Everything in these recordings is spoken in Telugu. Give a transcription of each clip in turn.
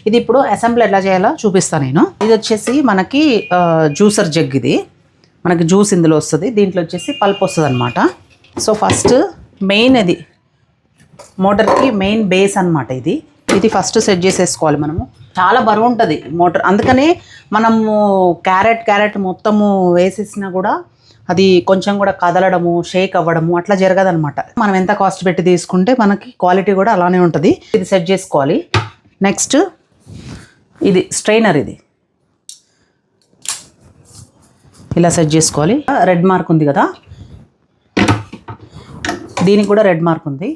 ఇది ఇప్పుడు అసెంబ్లీ ఎలా చేయాలో చూపిస్తాను నేను. ఇది వచ్చేసి మనకి జ్యూసర్ జగ్, ఇది మనకి జ్యూస్ ఇందులో వస్తుంది. దీంట్లో వచ్చేసి పల్ప్ వస్తుంది అనమాట. సో ఫస్ట్ మెయిన్ ఇది మోటార్కి మెయిన్ బేస్ అనమాట. ఇది ఫస్ట్ సెట్ చేసేసుకోవాలి మనము. చాలా బరువు ఉంటుంది మోటార్, అందుకనే మనము క్యారెట్ మొత్తము వేసేసినా కూడా అది కొంచెం కూడా కదలడము, షేక్ అవ్వడము అట్లా జరగదనమాట. మనం ఎంత కాస్ట్ పెట్టి తీసుకుంటే మనకి క్వాలిటీ కూడా అలానే ఉంటుంది. ఇది సెట్ చేసుకోవాలి. నెక్స్ట్ ఇది స్ట్రైనర్, ఇది ఇలా సెట్ చేసుకోవాలి. రెడ్ మార్క్ ఉంది కదా, దీనికి కూడా రెడ్ మార్క్ ఉంది,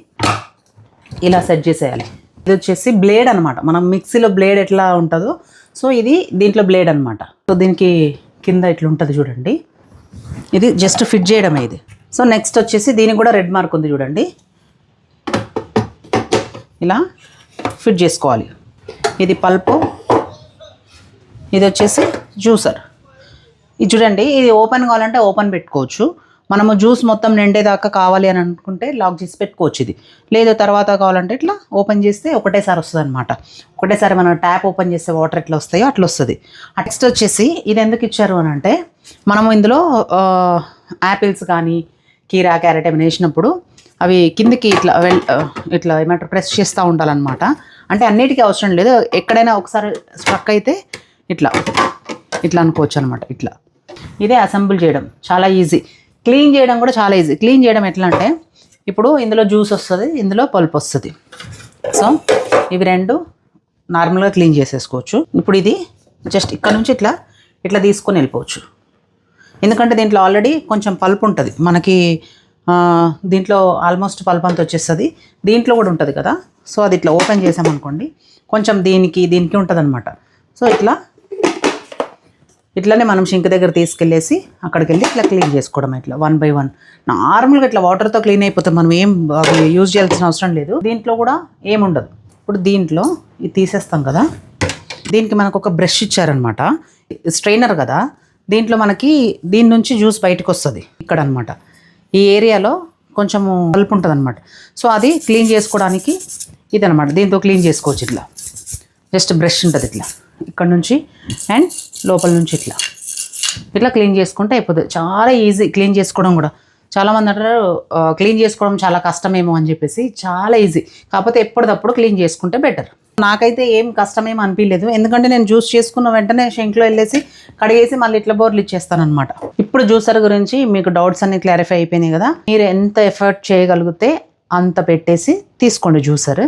ఇలా సెట్ చేసేయాలి. ఇది వచ్చేసి బ్లేడ్ అనమాట. మనం మిక్సీలో బ్లేడ్ ఎట్లా ఉంటుందో సో ఇది దీంట్లో బ్లేడ్ అనమాట. సో దీనికి కింద ఇట్లా ఉంటుంది చూడండి, ఇది జస్ట్ ఫిట్ చేయడమే ఇది. సో నెక్స్ట్ వచ్చేసి దీనికి కూడా రెడ్ మార్క్ ఉంది చూడండి, ఇలా ఫిట్ చేసుకోవాలి. ఇది పల్పు, ఇది వచ్చేసి జ్యూసర్. ఇది చూడండి, ఇది ఓపెన్ కావాలంటే ఓపెన్ పెట్టుకోవచ్చు. మనము జ్యూస్ మొత్తం నిండేదాకా కావాలి అని అనుకుంటే లాక్ చేసి పెట్టుకోవచ్చు. ఇది లేదు తర్వాత కావాలంటే ఇట్లా ఓపెన్ చేస్తే ఒకటేసారి వస్తుంది అనమాట. ఒకటేసారి మనం ట్యాప్ ఓపెన్ చేస్తే వాటర్ ఎట్లా వస్తాయో అట్లా వస్తుంది. నెక్స్ట్ వచ్చేసి ఇది ఎందుకు ఇచ్చారు అని అంటే, మనము ఇందులో యాపిల్స్ కానీ కీరా, క్యారెట్ ఏమైనా వేసినప్పుడు అవి కిందికి ఇట్లా ఏమంటారు ప్రెస్ చేస్తూ ఉండాలన్నమాట. అంటే అన్నిటికీ అవసరం లేదు, ఎక్కడైనా ఒకసారి స్ట్రక్ అయితే ఇట్లా అనుకోవచ్చు అనమాట. ఇట్లా ఇదే అసెంబుల్ చేయడం చాలా ఈజీ. క్లీన్ చేయడం కూడా చాలా ఈజీ. క్లీన్ చేయడం ఎట్లా అంటే, ఇప్పుడు ఇందులో జ్యూస్ వస్తుంది, ఇందులో పల్ప్ వస్తుంది. సో ఇవి రెండు నార్మల్గా క్లీన్ చేసేసుకోవచ్చు. ఇప్పుడు ఇది జస్ట్ ఇక్కడ నుంచి ఇట్లా తీసుకొని వెళ్ళిపోవచ్చు. ఎందుకంటే దీంట్లో ఆల్రెడీ కొంచెం పల్ప్ ఉంటుంది మనకి. దీంట్లో ఆల్మోస్ట్ పల్ప్ అంతా వచ్చేస్తుంది, దీంట్లో కూడా ఉంటుంది కదా. సో అది ఇట్లా ఓపెన్ చేసామనుకోండి, కొంచెం దీనికి ఉంటుంది అనమాట. సో ఇట్లానే మనం షింక్ దగ్గర తీసుకెళ్ళేసి అక్కడికి వెళ్ళి ఇట్లా క్లీన్ చేసుకోవడం. ఇట్లా 1 by 1 నార్మల్గా ఇట్లా వాటర్తో క్లీన్ అయిపోతుంది. మనం ఏం అవి యూజ్ చేయాల్సిన అవసరం లేదు. దీంట్లో కూడా ఏముండదు. ఇప్పుడు దీంట్లో ఇది తీసేస్తాం కదా, దీనికి మనకు ఒక బ్రష్ ఇచ్చారనమాట. స్ట్రైనర్ కదా, దీంట్లో మనకి దీని నుంచి జ్యూస్ బయటకు వస్తుంది ఇక్కడ అనమాట. ఈ ఏరియాలో కొంచెము పల్ప్ ఉంటుంది అనమాట. సో అది క్లీన్ చేసుకోవడానికి ఇదనమాట. దీంతో క్లీన్ చేసుకోవచ్చు. ఇట్లా జస్ట్ బ్రష్ ఉంటుంది ఇట్లా ఇక్కడ నుంచి అండ్ లోపల నుంచి ఇట్లా క్లీన్ చేసుకుంటే అయిపోతుంది. చాలా ఈజీ క్లీన్ చేసుకోవడం కూడా. చాలామంది అంటారు క్లీన్ చేసుకోవడం చాలా కష్టమేమో అని చెప్పేసి. చాలా ఈజీ, కాకపోతే ఎప్పటికప్పుడు క్లీన్ చేసుకుంటే బెటర్. నాకైతే ఏం కష్టమేమో అనిపించలేదు, ఎందుకంటే నేను జ్యూస్ చేసుకున్న వెంటనే షింక్లో వెళ్ళేసి కడిగేసి మళ్ళీ ఇట్లా బోర్లు ఇచ్చేస్తాను అనమాట. ఇప్పుడు జ్యూసర్ గురించి మీకు డౌట్స్ అన్ని క్లారిఫై అయిపోయినాయి కదా. మీరు ఎంత ఎఫర్ట్ చేయగలిగితే అంత పెట్టేసి తీసుకోండి జ్యూసర్.